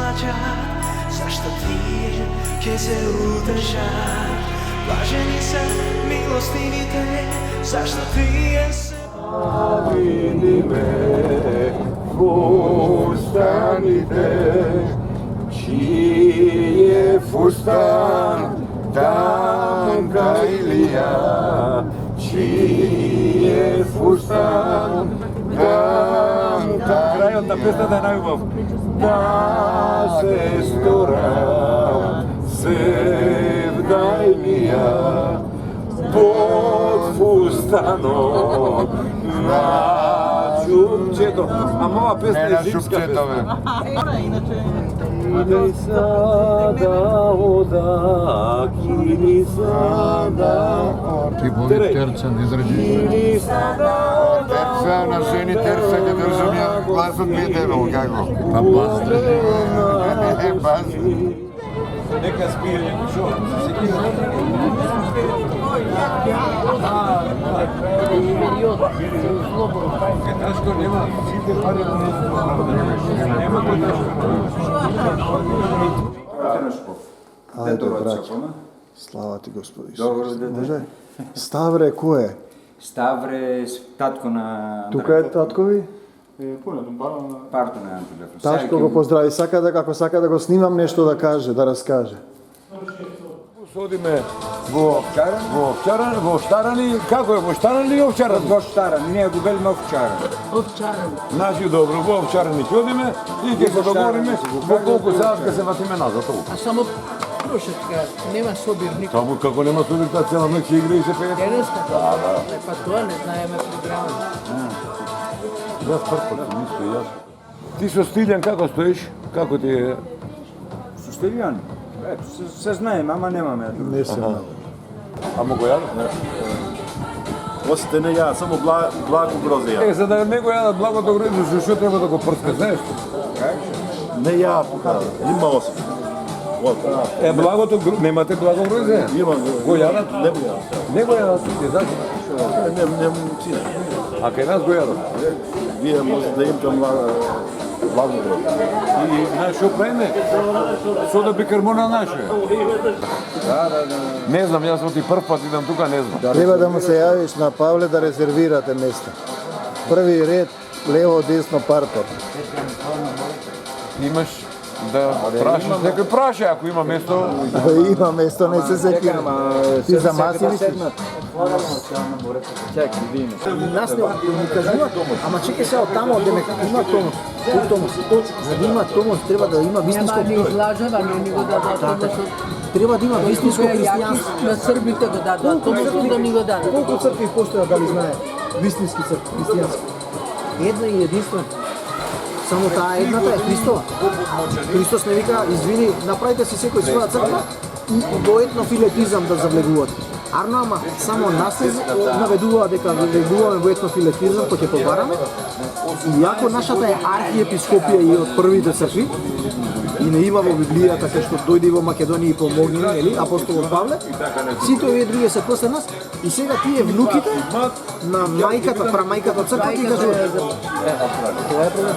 плачат, зашто тие ќе се удржат. Блажени се милостивите, зашто тие се. Види ме фустаните, чие фустан танка Илија, чие фустан танка крајот на песната е најубав. Да се стора севда Илија под фустанот на чупчето. Ама ова песна е зимска песна. Киди сада ода, киди сада. Ти боли терца не изради. Киди сада ода. Терца на жени, терца ќе држам ја гласот ми е дебел, како? Па бас држи. Бас. Нека спие некој шо. Ташко нема, сите пари нема кој Ташко. Ајде, браќа. Слава ти, Господи Исус. Добро, дете. Може? Ставре, кој е? Ставре, татко на... Тука е таткови? Парто на телефон. Ташко го поздрави. Сака да, како сака да го снимам нешто да каже, да раскаже. Одиме во Овчарани, како е, во Штарани или Овчарани? Во Штарани, ние го велиме Овчарани. Значи добро, во Овчарани ќе одиме и ќе се договориме во колку саат ќе се вратиме назад. А само прошетка, нема собир никој. Само како нема собир, таа цела ноќ ќе игра и се пее. Денеска? Па тоа не знаеме програмата. Јас прв нисто јас. Ти со Стилјан како стоиш? Како ти е? Со Стилјан? Се знаеме, ама немаме. Не се знам. Амо го јадов? Осите не ја, само благо грозе ја. За да не го јадат благото грозе, што треба да го прска, знаеш? Не ја тука, има осите. Благото немате благо грозе? Има Го јадат? Не го ја. Не го јадат, ти знаеш? Не цина. А кај нас го јадат? Вие може да имате благо грозе. И знаеш што правиме? Сода бикарбона наше. Не знам, јас оти прв пат идам тука, не знам. Треба да му се јавиш на Павле да резервирате место. Први ред, лево, десно, партер. Имаш да прашаш, некој праша ако има место. Има место, не се секира. Ти за маси ли си? Нас не ни кажуваат, ама чекај се од тамо, одеме, има томос. Кој томос? За да има томос, треба да има вистинско... Не излажава, не ни го дадат томосот. Треба да има вистинско христијанство. На србите го дадат, томосот да ни го дадат. Колку цркви постојат, дали знае? Вистински цркви, христијански. Една и единствена. Само таа едната е Христова. Христос не вика, извини, направите си секој своја црква и до етнофилетизам да завлегуват. Арно, ама само нас не наведуваа дека влегуваме во етнофилетизам кој ќе побараме. Иако нашата е архиепископија и од првите цркви, и не има во Библијата кај што дојде во Македонија и помогне, нели, апостолот Павле, сите овие други се после нас, и сега тие внуките на мајката, прамајката црква ти кажуваат. Тоа е проблем.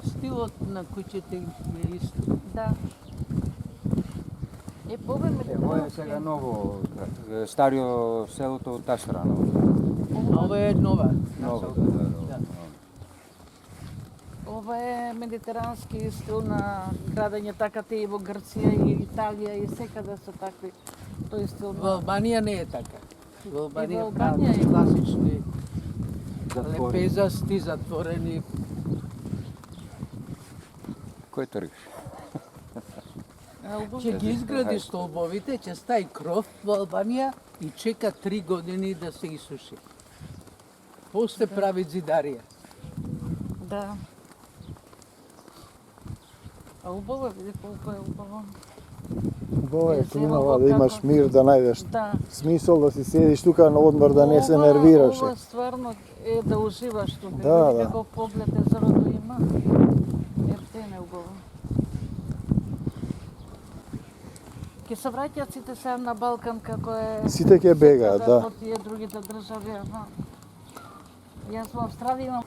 Стилот на куќите е исто. Да. Е повеќе. Ова е сега ново, старио селото од таа страна. Ова е нова. Ново, Ова е медитерански стил на градење, така те и во Грција и Италија и секаде се такви. Тој стил Во Албанија не е така. Во Албанија Албанија е класични лепезасти, затворени. Кој тргаш? Ќе ги изгради столбовите, ќе стаи кров во Албанија и чека 3 години да се исуши. После прави зидарија. Да. А убаво е, види колко е убаво. Убаво е климава да имаш мир, да најдеш Да. смисол да си седиш тука на одмор, да не се нервираш. Ова стварно е да уживаш тука. Да, Види да. како поглед езерото има. Ертен е убаво. Ке се враќаат сите сега на Балкан како е... Сите ќе бегаат, да. По тие другите држави, ама... Јас во Австралија имам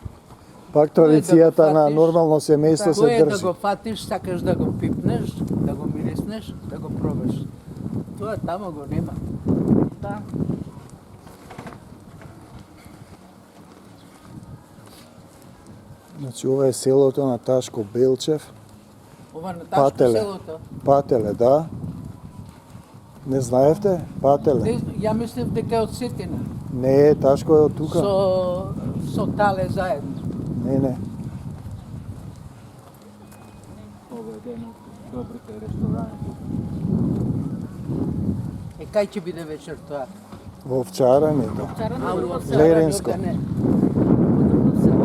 Пак традицијата на нормално семејство се Кое да држи. го фатиш, сакаш да го пипнеш, да го мириснеш, да го пробаш. Тоа тамо го нема. Да. Значи ова е селото на Ташко Белчев. Ова на Ташко Пателе. селото. Пателе, да. Не знаевте? Пателе. Ја мислев дека е од Сетина. Не, Ташко е од тука. Со Тале заедно. Не. Ова е еден од добрите ресторани. Кај ќе биде вечер тоа? Во овчарањето. Вчера А, на во друго село. Леренско. не. Друго село.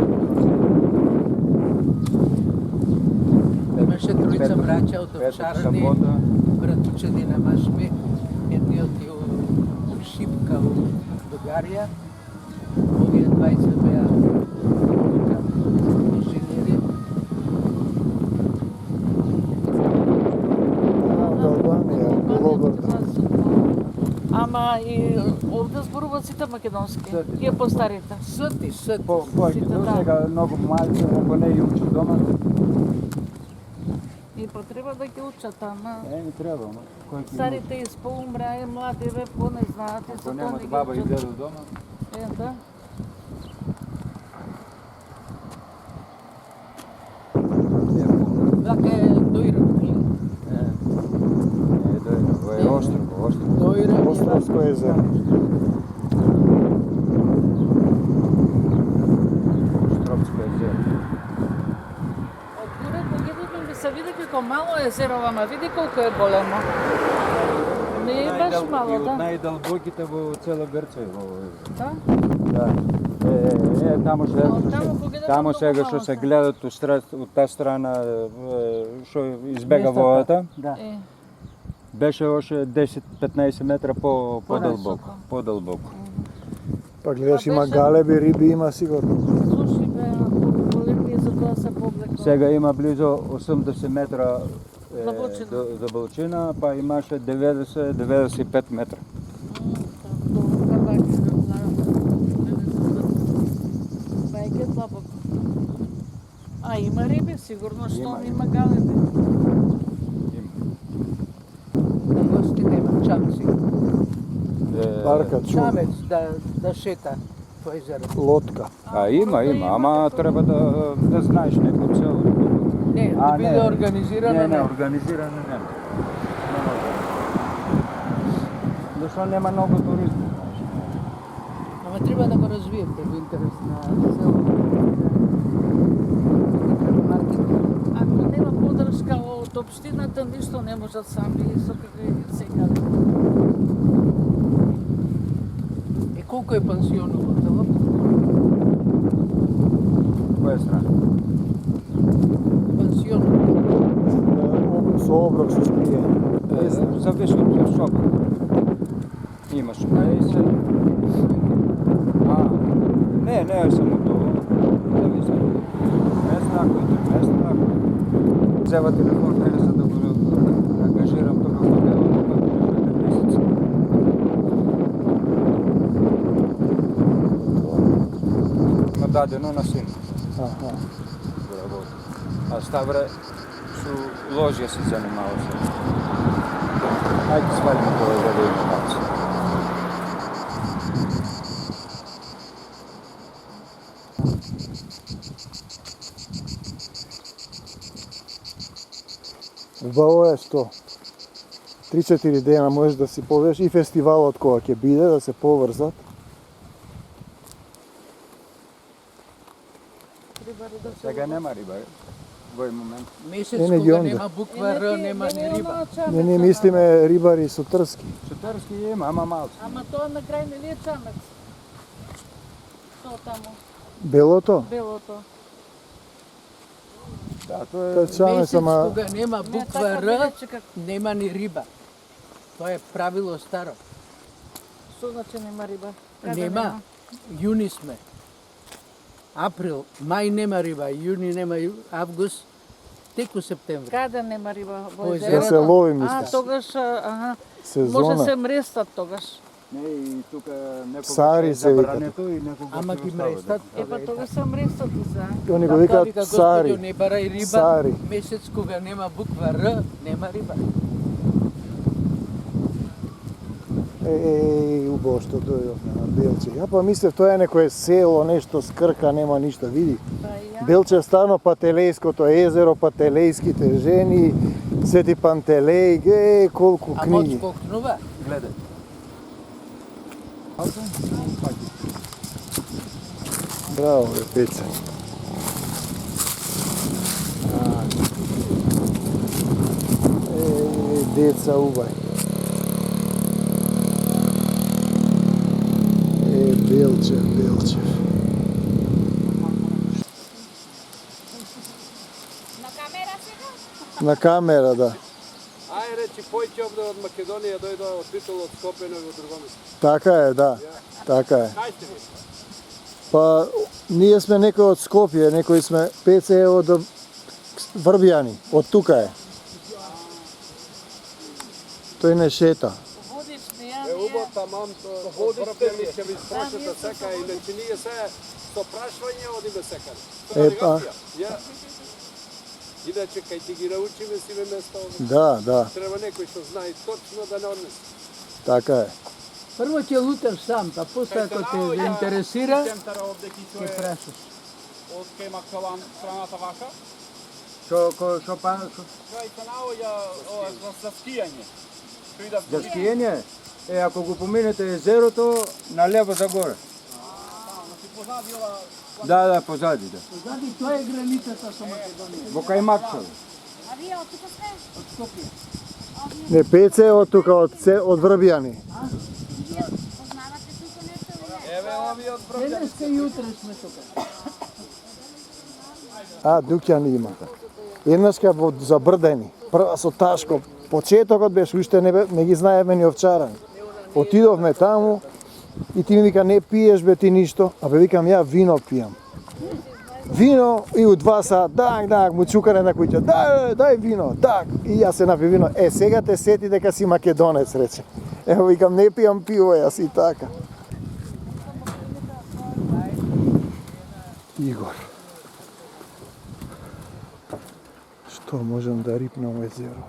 Имаше тројца браќа од Петок, овчарани, сабота. братучеди на машми, едниот и од Шипка во Бугарија, овие двајца беа тука инженери. Од Албанија, Лобрда. Ама и овде зборуваат сите македонски. И постарите. Сати. Повеќе да. сега многу малци, ако не ја учи дома, И потреба да ги учат, ама не треба, но кој ќе старите испоумра и младиве по не знаат и ако затоа не немат ги баба и учат. дедо дома, Да. Вака е Дојран, нели? ова е Остров. Дојран и Островско езеро. Островско езеро. Од горе кога идете ми се види како мало езеро, ама види колку е големо. Не е баш мало, И од да. најдълбоките во цела Грција во Да? Да. Тамо А од таму кога идете тамо многу сега мало што се се. гледат од таа страна што избега водата, Да. Е, беше още 10-15 метра по-дълбоко. Понасоко. По-дълбоко. Па гледаш, А има беше- галеби, риби има сигурно. суши беа големи и затоа се повлекло. Сега има близо 80 метра Заболчина. заболчина, па имаше 90-95 метра. Бајке длабоко. А има риби, сигурно што Има, има галеби. На гости нема чамци. Барка, чум, Чамец да шета по езерото. лодка. Има, ама треба да знаеш некој цел. Не, да биде организирано. Не, организирано нема. Зашто нема многу туризм. Ама треба да го развиете во интерес на селото. Маркетинг. Ако нема подршка од општината, ништо не можат сами со какви сега. Колку е пансионот во Телоп? Која страна? Пансионот. Со оброк се спие. Зависи од соба. Има смејсе. Не е само тоа. Зависи. Месна, месна. Взема телефон за да го ангажирам тука во делото, па ќе месец. Има дадено на син. Аха. Да работи. А Ставре со ложја се занимава се. Ајде свалиме тоа за да има нација. Убаво е што 3-4 дена можеш да си повеш и фестивалот кога ќе биде, да се поврзат. Сега нема риба, во момент. Месец Не, ги кога онда. нема буква Р, нема ни риба. Не мислиме рибари со трски. Шутарски има, ама малци. Ама тоа на крај не ли е чамец? Тоа таму, Белото? белото. Да, тоа Тоа е е чамец, Месец ама кога нема Не, буква така Р, билече како. нема ни риба. Тоа е правило старо. Што значи нема риба? Каде Нема. Јуни сме. Април, мај нема риба, јуни нема, август, теку септември. Каде нема риба? Во Во езерото? да се лови, А, мислиш. тогаш, аха, може Сезона. се мрестат тогаш. Не, и тук Псари некога се викат. забрането и некога Ама се ги остават. мрестат. Епа тоа се мресоти за. Они го викаат Католика, псари. Господјо, не барај риба. Псари. Месец кога нема буква Р, нема риба. Убаво што дојдовме на Белче. Ја па мислев тоа е некое село, нешто скрка, нема ништо, види. Па ја. Белче стано Пателејското езеро, Пателејските жени, Свети Пантелеј, колку А книги. моц кокнува, гледај. Браво, бе, Пеце. Деца убај. Белчев, Белчев. На камера, да. Ај речи, појќе овде од Македонија дојдоа од Титул, од Скопје, но и од Другомис. Така е, да. Така е. Кај сте ви? Па, ние сме некои од Скопје, некои сме Пеце е од Врбјани, од тука е. Тој не шета. Водични, Е, убаво тамам, од Врбјани ќе ви спрашате сека, иначе ние се со прашвање одиме секаде. Е, па. Иначе кај ти ги научиме сиве места овде. Да, да, Треба некој што знае точно да не однесе. така е. Прво ќе луташ сам, па после ако те заинтересира, ќе прашаш. Од кај Макалан страната ваша? Шо па? Кај се наоѓа за скијање. За скијање? Е, ако го поминете езерото, налево за горе. Да, позади, да. Позади, тоа е границата со Македонија. Во кај Максал. А вие од тука сте? Од Скопје. Не, Пеце е од тука, од Врбјани. Вие познавате тука нешто или не? Еве овие од Денеска и утре сме тука. А, дуќани има. Еднашка во Забрдени, прва со Ташко. Почетокот беше, уште не ги знаеме ни овчарани. Отидовме таму и ти ми вика, не пиеш бе ти ништо, а бе викам, ја вино пијам. Вино и у 2 сат, даг, му чукане на куќа, дај вино, даг. И јас се напи вино, сега те сети дека си македонец, рече. Ево викам, не пијам пиво јас и така. Игор. Што можам да рипнам езеро?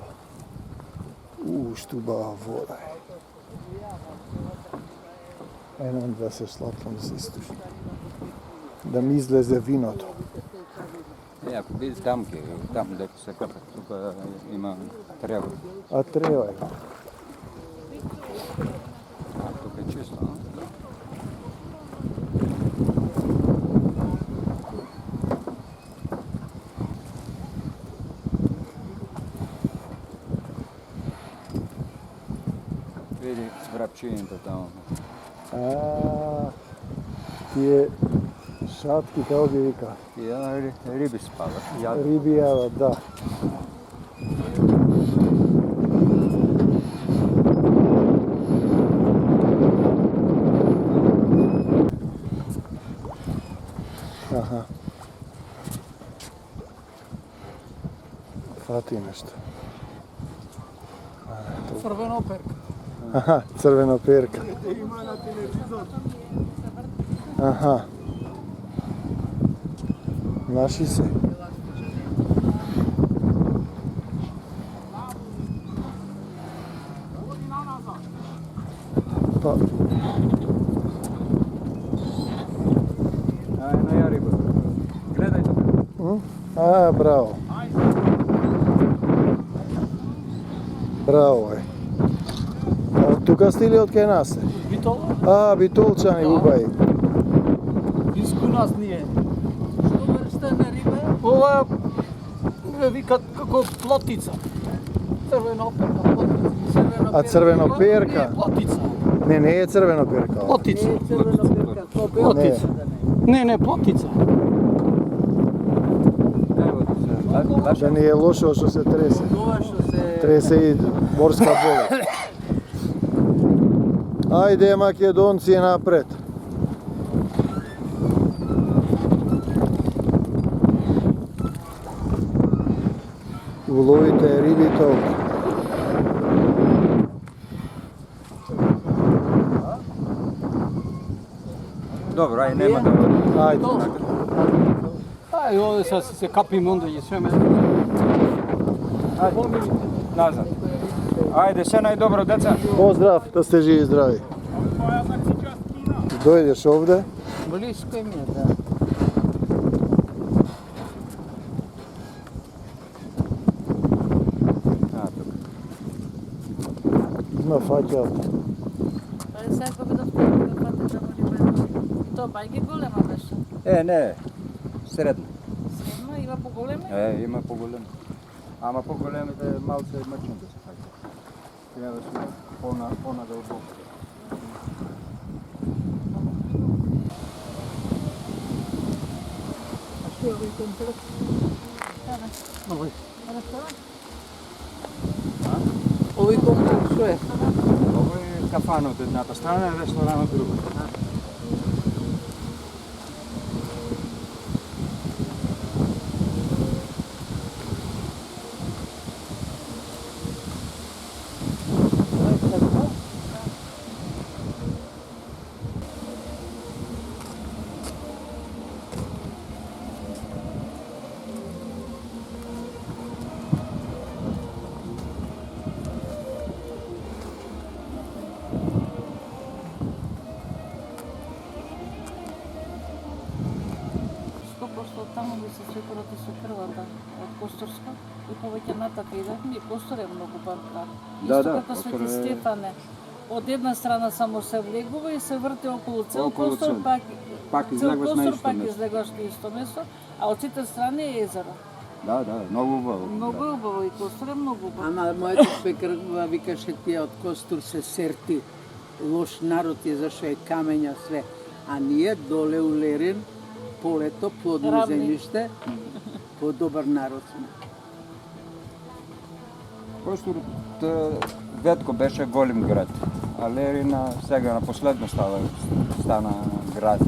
Што убава вода е. Едам да се слапам да се истуши. Да ми излезе виното. Е, ако биде там дека се капа, тука има трева. А треба е. А тука е чисто, а? Види врапчините таму. Тие шатки, како ги вика? Ја риби спадат. Риби јадат, да. Аха. Фати нешто. Црвено перка. Аха, црвено перка. Аха. Наши се. Па, Една ја риба. Гледај тука. браво. Браво е. А тука сте или од кај нас е? Битол, Битолчани, убај. близко нас ние. Што врста на риба? Ова викат како плотица. Црвено перка, плотица. А црвено перка? Не, плотица. Не е црвено перка. Плотица. Не, црвено перка, тоа плотица. Не, плотица. Да не е лошо што се тресе. Тоа што се... Тресе и морска болест. Ајде македонци напред. Уловите рибите овде. dobro, aj nema da... Ajde. Aj, ovdje sad se kapimo onda i sve me... Ajde, nazad. Ajde, sve najdobro, deca. Pozdrav, da ste živi i zdravi. Dojdeš ovde, Blisko mi je, da. ima faќа. Па сега кога да фате да му рибе. То бајге голема беше. Не, средно. Средно има поголеми? Има по-големи. Ама по-големите малце мъчно да се фаќа. Трябва да сме по-надълбоко. Što je ovaj komplet? Ресторан? Ovaj komplet što je? Ovo je kafana od jedната strana, a restoran od druga. Таму би се светурате со крвата од Костурска и повеќе натака идевме и Костур е многу парка. Исто како Свети Стефане. Од една страна само се влегува и се врти околу цел Костур, пак излегуваш на исто место, а од сите страни е езеро. Да, многу убаво. Многу убаво и Костур е многу убаво. Ама моето свекрва викаше тие од Костур се серти. Лош народ е зашо е камења све. А ние доле у Лерин полето, плодно земјиште, по-добар народ сме. Костур ветко беше голем град, а Лерина сега на последно стана град.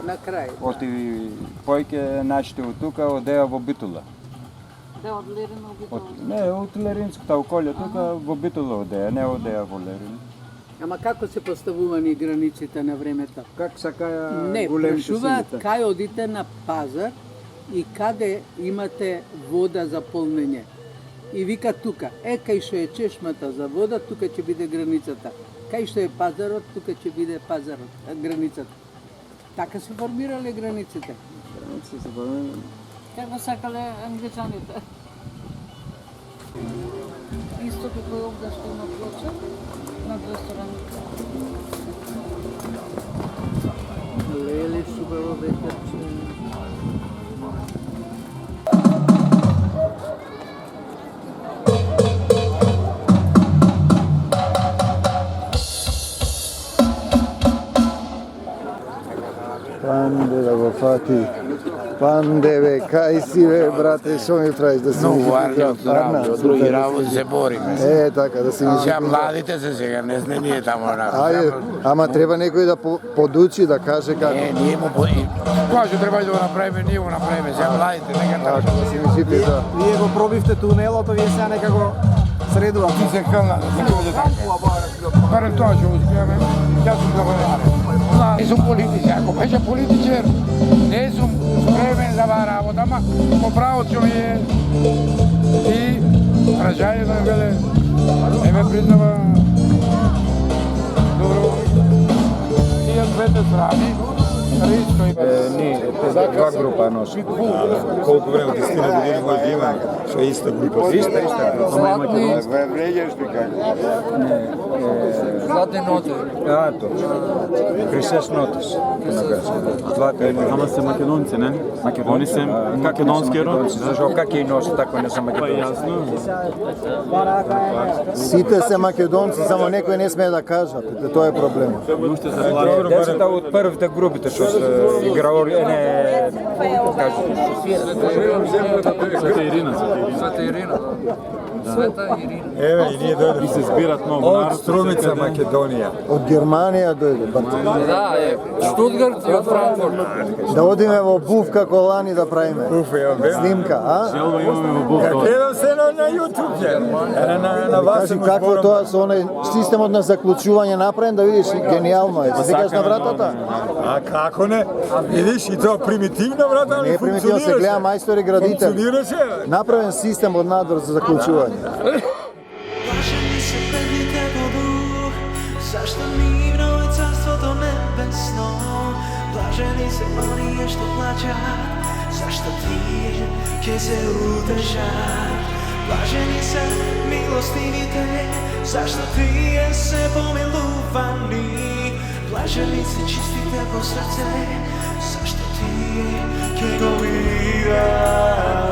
На крај. Оти појке нашите од тука одеа во Битола. Да, од Лерин во Битола. Не, од Леринската околја тука во Битола одеа, не одеа во Лерин. Ама како се поставувани границите на времето? Как сакаја Не, големите прашуваат силите? кај одите на пазар и каде имате вода за полнење. И вика тука, кај што е чешмата за вода, тука ќе биде границата. Кај што е пазарот, тука ќе биде пазарот, границата. Така се формирале границите. Границите се формирале. Како сакале англичаните. Исто како и овде што има плоча над рестораните. Леле, шубаво ветерче. Панде да го фати. Панде бе, кај си бе, брате, што ми правиш да си ми Здраво, други работи се бориме. Така, да си ми Сега младите се сега, не сме ние тамо на. Ајде, ама треба некој да подучи, да каже како. Ние му кога што треба да го направиме, ние го направиме, сега младите нека Така, да си ми сипи за... Вие го пробивте тунелот, а вие сега некако средува. Ти се кълна, да се каже така. Барем тоа ќе успееме, јас сум благодарен. Не сум политичар, ако беше политичар, не сум спремен за оваа работа, ама по правот што ми е и граѓаните ми веле, не ме признава добро. Тие двете страни, Риско и Ние, два група носи. Колку време, 10 години може да има, што е иста група. Иста група. Ама имате Вреѓаш ти како? Златни ноти. Точно. Христос нотис. Ама се македонци, не? Они се македонски род. Зашо как и носи, тако не се македонци. Јасно. Сите се македонци, само некој не смее да кажат. Тоа е проблемот. Децата од првите групите што се играори, не кажу. Света Ирина. Еве, и ние дојде. И се збират многу Од народ. Струмица, Македонија. Од Германија дојде, брате. Да, Штутгарт и од Франкфурт. Да одиме во Буф како лани да правиме. Снимка, а? Селба имаме во Буф. Гледам се на на YouTube на вас Кажи какво тоа со оној системот на заклучување направен, да видиш, гениално е. Се сеќаш на вратата? А како не? Видиш, и тоа примитивна врата, Не али е примитивно, се гледа мајстори градител. Функционираше. Направен систем од надвор за заклучување. Блажени се бедните по дух, зашто нивно е царството небесно. Блажени се оние што плачат, зашто тие ќе се утешат. Блажени се милостивите, зашто тие се помилувани. Блажени се чистите по срце, зашто тие ќе го видат